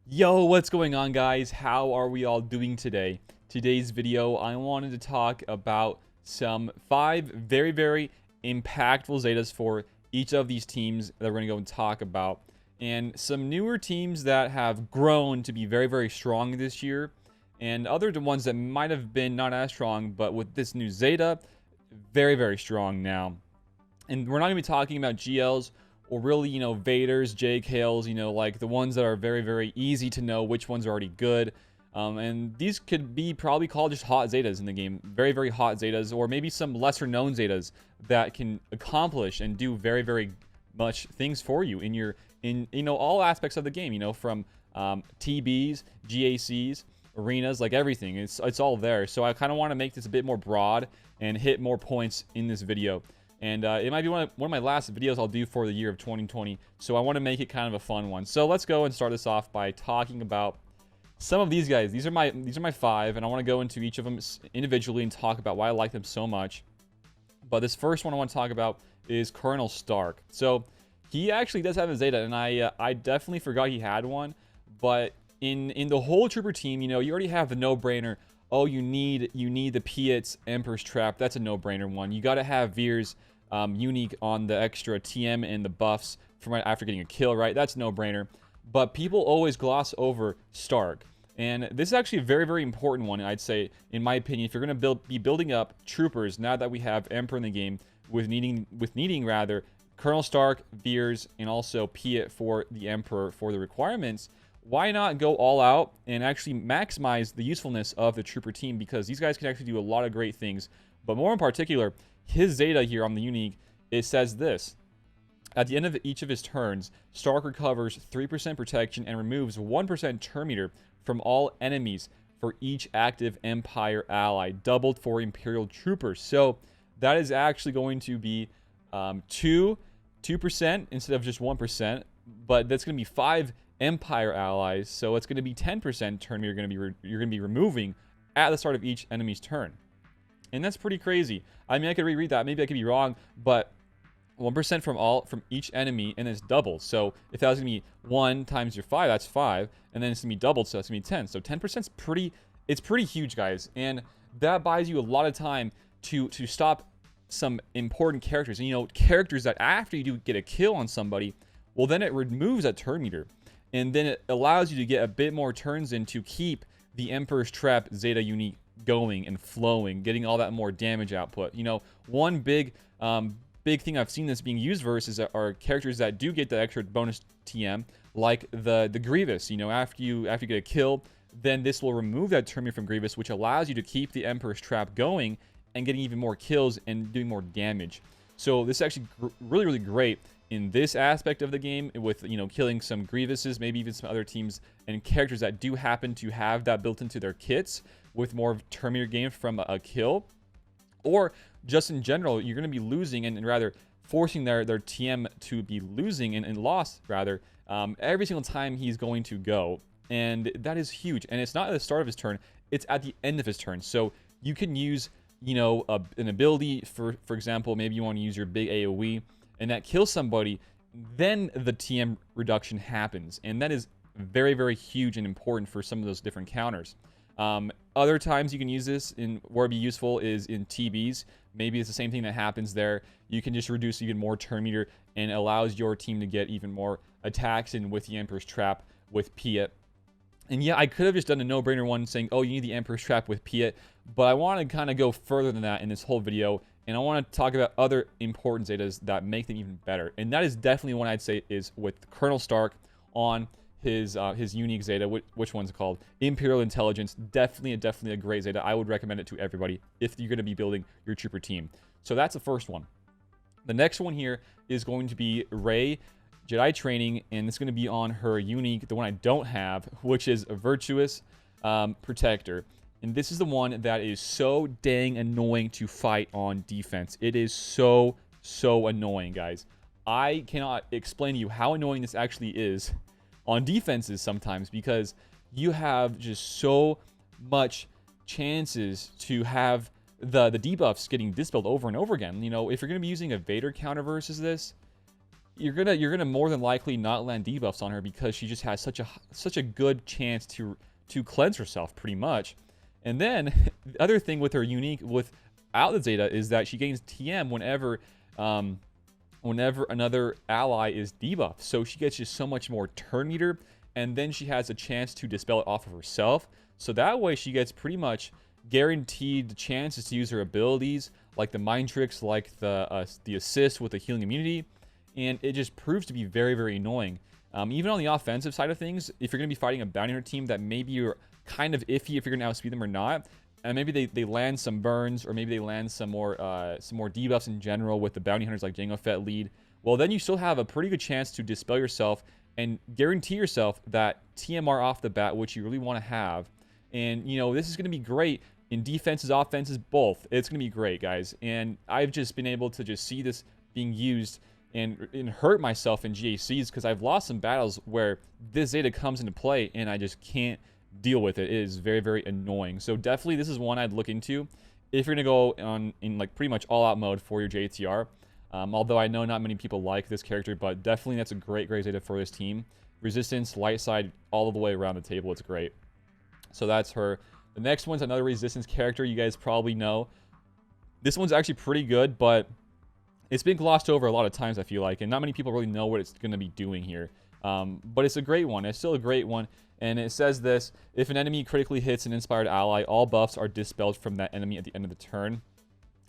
Yo, what's going on, guys? How are we all doing today? Today's video, I wanted to talk about some 5 very impactful Zetas for each of these teams that we're going to go and talk about. And some newer teams that have grown to be very strong this year. And other ones that might have been not as strong, but with this new Zeta, very strong now. And we're not going to be talking about GLs or really, Vaders, JKLs, like the ones that are very easy to know which ones are already good. And these could be probably called just hot Zetas in the game. Very hot Zetas, or maybe some lesser known Zetas that can accomplish and do very much things for you in all aspects of the game, from TBs, GACs, arenas, like everything. It's all there. So I kind of want to make this a bit more broad and hit more points in this video. And it might be one of my last videos I'll do for the year of 2020. So I want to make it kind of a fun one. So let's go and start this off by talking about some of these guys. These are my 5, and I want to go into each of them individually and talk about why I like them so much. But this first one I want to talk about is Colonel Stark. So he actually does have a Zeta, and I definitely forgot he had one. But in the whole Trooper team, you already have the no-brainer. Oh, you need the Piet's Emperor's Trap. That's a no-brainer one. You got to have Veer's unique on the extra TM and the buffs from right after getting a kill, right? That's no-brainer. But people always gloss over Stark. And this is actually a very important one, I'd say, in my opinion. If you're going to be building up troopers, now that we have Emperor in the game, with needing rather Colonel Stark, Veers, and also Piet for the Emperor for the requirements, why not go all out and actually maximize the usefulness of the trooper team? Because these guys can actually do a lot of great things. But more in particular, his Zeta here on the unique, it says this: at the end of each of his turns, Stark recovers 3% protection and removes 1% turn meter from all enemies for each active Empire ally, doubled for Imperial troopers. So that is actually going to be 2% instead of just 1%, but that's going to be 5 Empire allies, so it's going to be 10% turn meter you're going to be removing at the start of each enemy's turn. And that's pretty crazy. I mean, I could reread that. Maybe I could be wrong, but 1% from each enemy, and it's doubled. So if that was going to be 1 times your 5, that's 5, and then it's going to be doubled, so that's going to be 10. So 10% is pretty huge, guys, and that buys you a lot of time to stop some important characters. And characters that after you do get a kill on somebody, well, then it removes that turn meter. And then it allows you to get a bit more turns in to keep the Emperor's Trap Zeta unique going and flowing, getting all that more damage output. One big thing I've seen this being used versus are characters that do get the extra bonus TM, like the Grievous. After you get a kill, then this will remove that turn meter from Grievous, which allows you to keep the Emperor's Trap going and getting even more kills and doing more damage. So this is actually really great in this aspect of the game, with killing some Grievouses, maybe even some other teams and characters that do happen to have that built into their kits, with more turn meter gain from a kill, or just in general, you're going to be losing and rather forcing their TM to be losing and lost rather every single time he's going to go, and that is huge. And it's not at the start of his turn; it's at the end of his turn. So you can use an ability, for example, maybe you want to use your big AoE, and that kills somebody, then the TM reduction happens. And that is very huge and important for some of those different counters. Other times you can use this where it'd be useful is in TBs. Maybe it's the same thing that happens there. You can just reduce even more turn meter and allows your team to get even more attacks in with the Emperor's Trap with Piet. And yeah, I could have just done a no-brainer one saying, oh, you need the Emperor's Trap with Piet, but I want to kind of go further than that in this whole video, and I want to talk about other important Zetas that make them even better. And that is definitely one I'd say is with Colonel Stark on his unique Zeta. Which one's it called? Imperial Intelligence. Definitely a great Zeta. I would recommend it to everybody if you're going to be building your trooper team. So that's the first one. The next one here is going to be Rey Jedi Training, and it's going to be on her unique, the one I don't have, which is a Virtuous Protector. And this is the one that is so dang annoying to fight on defense. It is so annoying, guys. I cannot explain to you how annoying this actually is on defenses sometimes, because you have just so much chances to have the debuffs getting dispelled over and over again. If you're going to be using a Vader counter versus this, you're gonna more than likely not land debuffs on her because she just has such a good chance to cleanse herself pretty much. And then the other thing with her unique without the Zeta is that she gains TM whenever another ally is debuffed. So she gets just so much more turn meter, and then she has a chance to dispel it off of herself. So that way she gets pretty much guaranteed chances to use her abilities, like the mind tricks, like the assist with the healing immunity, and it just proves to be very, very annoying. Even on the offensive side of things, if you're going to be fighting a bounty hunter team that maybe you're kind of iffy if you're going to outspeed them or not, and maybe they land some burns, or maybe they land some more debuffs in general with the bounty hunters like Jango Fett lead, well, then you still have a pretty good chance to dispel yourself and guarantee yourself that TMR off the bat, which you really want to have. And, you know, this is going to be great in defenses, offenses, both. It's going to be great, guys. And I've just been able to just see this being used and hurt myself in GACs because I've lost some battles where this Zeta comes into play and I just can't deal with it. It is very, very annoying. So definitely this is one I'd look into if you're going to go in like pretty much all-out mode for your JTR. Although I know not many people like this character, but definitely that's a great Zeta for this team. Resistance, light side, all the way around the table. It's great. So that's her. The next one's another resistance character you guys probably know. This one's actually pretty good, but it's been glossed over a lot of times, I feel like, and not many people really know what it's going to be doing here. But it's a great one. It's still a great one. And it says this: if an enemy critically hits an inspired ally, all buffs are dispelled from that enemy at the end of the turn.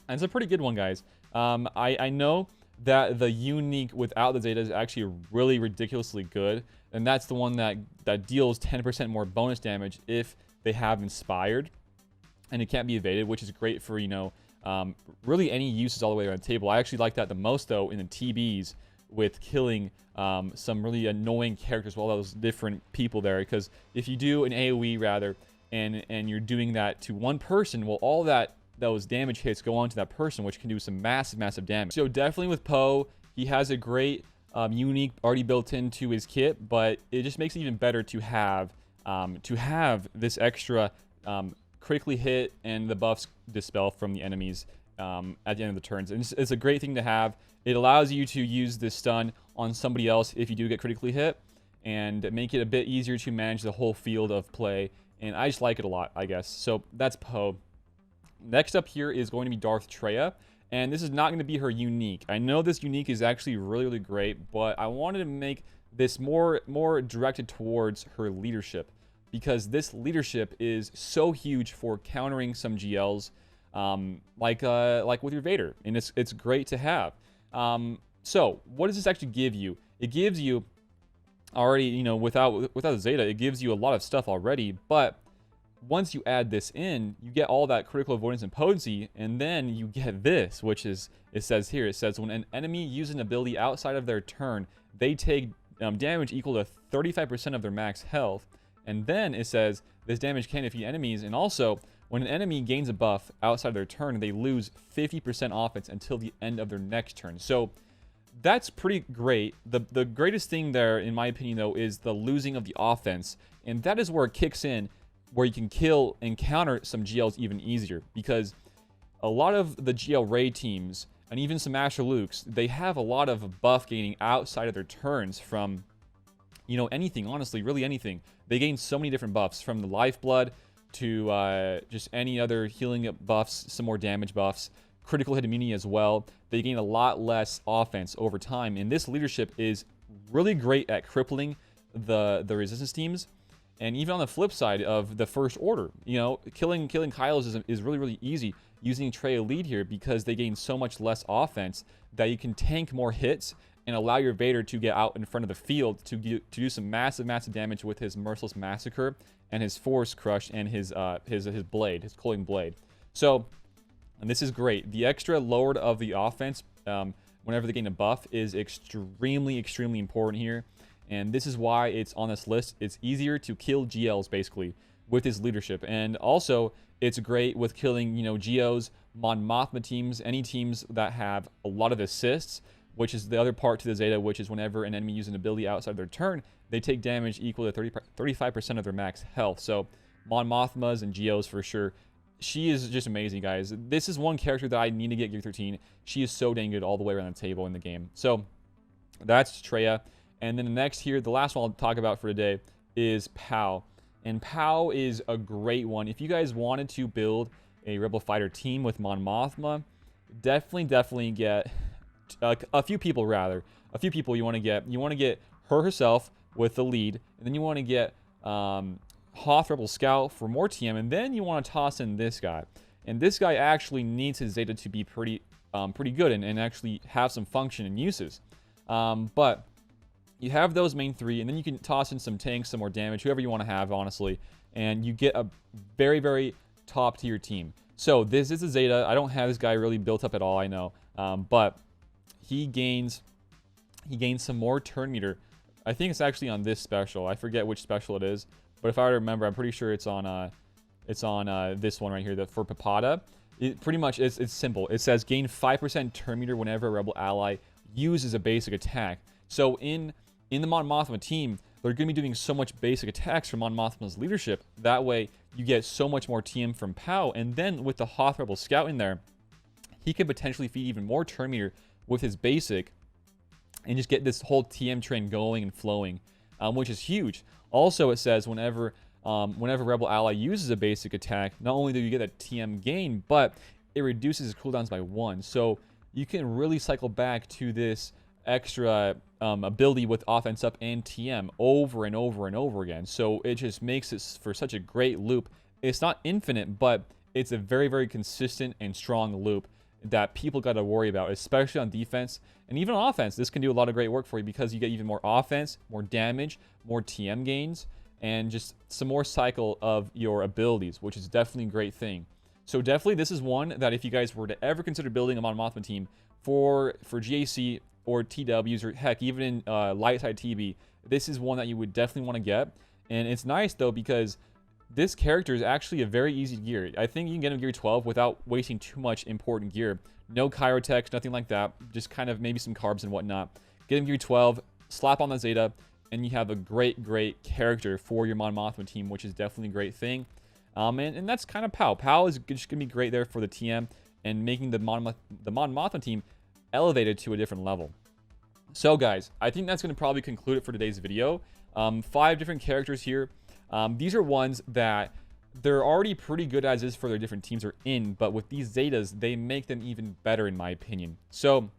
And it's a pretty good one, guys. I know that the unique without the Zeta is actually really ridiculously good. And that's the one that deals 10% more bonus damage if they have inspired. And it can't be evaded, which is great for, you know, really any uses all the way around the table. I actually like that the most, though, in the TBs with killing some really annoying characters, well, those different people there. Because if you do an AoE, rather, and you're doing that to one person, well, all those damage hits go on to that person, which can do some massive damage. So definitely with Poe, he has a great unique already built into his kit, but it just makes it even better to have this extra critically hit and the buffs dispel from the enemies at the end of the turns. And it's a great thing to have. It allows you to use this stun on somebody else if you do get critically hit, and make it a bit easier to manage the whole field of play. And I just like it a lot, I guess. So that's Poe. Next up here is going to be Darth Treya, and this is not going to be her unique. I know this unique is actually really great, but I wanted to make this more directed towards her leadership, because this leadership is so huge for countering some GLs, like with your Vader, and it's great to have. So what does this actually give you? It gives you already, you know, without the Zeta, it gives you a lot of stuff already, but once you add this in, you get all that critical avoidance and potency, and then you get this, which is, it says here, it says when an enemy uses an ability outside of their turn, they take damage equal to 35% of their max health. And then it says this damage can defeat enemies, and also when an enemy gains a buff outside of their turn, they lose 50% offense until the end of their next turn. So that's pretty great. The greatest thing there, in my opinion, though, is the losing of the offense, and that is where it kicks in, where you can kill and counter some GLs even easier, because a lot of the GL raid teams and even some Master Lukes, they have a lot of buff gaining outside of their turns from, you know, anything, honestly, really anything. They gain so many different buffs, from the lifeblood to just any other healing buffs, some more damage buffs, critical hit immunity as well. They gain a lot less offense over time, and this leadership is really great at crippling the resistance teams. And even on the flip side of the First Order, you know, killing Kylos is really easy using Treya lead here, because they gain so much less offense that you can tank more hits and allow your Vader to get out in front of the field to do some massive damage with his Merciless Massacre and his Force Crush and his blade, his Culling Blade. So, and this is great. The extra lowered of the offense whenever they gain a buff is extremely important here. And this is why it's on this list. It's easier to kill GLs, basically, with his leadership. And also, it's great with killing, you know, GOs, Mon Mothma teams, any teams that have a lot of assists, which is the other part to the Zeta, which is whenever an enemy uses an ability outside their turn, they take damage equal to 35% of their max health. So, Mon Mothmas and GOs for sure. She is just amazing, guys. This is one character that I need to get Gear 13. She is so dang good all the way around the table in the game. So, That's Treya. And then the next here, the last one I'll talk about for today is Pow. And Pow is a great one. If you guys wanted to build a Rebel Fighter team with Mon Mothma, definitely get a few people, rather. A few people you want to get. You want to get her herself with the lead. And then you want to get Hoth Rebel Scout for more TM. And then you want to toss in this guy. And this guy actually needs his Zeta to be pretty good and actually have some function and uses. But you have those main three, and then you can toss in some tanks, some more damage, whoever you want to have, honestly. And you get a very top tier team. So this is a Zeta. I don't have this guy really built up at all, I know. But he gains some more turn meter. I think it's actually on this special. I forget which special it is. But if I remember, I'm pretty sure it's on this one right here, for Papada. It pretty much it's simple. It says gain 5% turn meter whenever a rebel ally uses a basic attack. So in the Mon Mothma team, they're going to be doing so much basic attacks from Mon Mothma's leadership. That way, you get so much more TM from Pow. And then with the Hoth Rebel Scout in there, he could potentially feed even more turn meter with his basic and just get this whole TM train going and flowing, which is huge. Also, it says whenever Rebel ally uses a basic attack, not only do you get a TM gain, but it reduces his cooldowns by 1. So you can really cycle back to this extra ability with offense up and TM over and over again. So it just makes it for such a great loop. It's not infinite, but it's a very consistent and strong loop that people got to worry about, especially on defense and even on offense. This can do a lot of great work for you because you get even more offense, more damage, more TM gains, and just some more cycle of your abilities, which is definitely a great thing. So definitely this is one that if you guys were to ever consider building a Mon Mothma team for GAC or TWs, or heck, even in light side TB, this is one that you would definitely want to get. And it's nice though because this character is actually a very easy gear. I think you can get him gear 12 without wasting too much important gear. No Chirotech, nothing like that. Just kind of maybe some carbs and whatnot. Get him gear 12, slap on the Zeta, and you have a great character for your Mon Mothma team, which is definitely a great thing. And that's kind of Pow. Pow is just going to be great there for the TM and making the Mon Mothma team elevated to a different level. So guys, I think that's going to probably conclude it for today's video. 5 different characters here. These are ones that they're already pretty good as is for their different teams are in, but with these Zetas, they make them even better in my opinion. So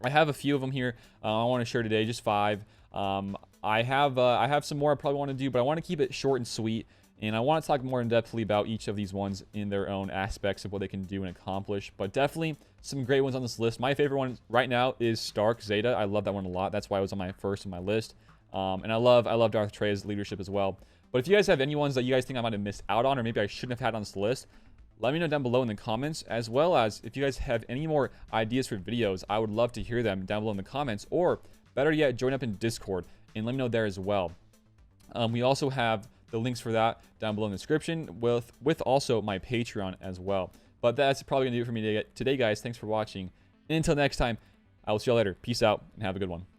I have a few of them here I want to share today, just 5. I have some more I probably want to do, but I want to keep it short and sweet, and I want to talk more in-depthly about each of these ones in their own aspects of what they can do and accomplish. But definitely some great ones on this list. My favorite one right now is Stark Zeta. I love that one a lot. That's why it was on my first on my list. And I love Darth Treya's leadership as well. But if you guys have any ones that you guys think I might have missed out on, or maybe I shouldn't have had on this list, let me know down below in the comments, as well as if you guys have any more ideas for videos, I would love to hear them down below in the comments, or better yet, join up in Discord and let me know there as well. We also have the links for that down below in the description, with also my Patreon as well. But that's probably gonna do it for me today, guys. Thanks for watching. And until next time, I will see y'all later. Peace out and have a good one.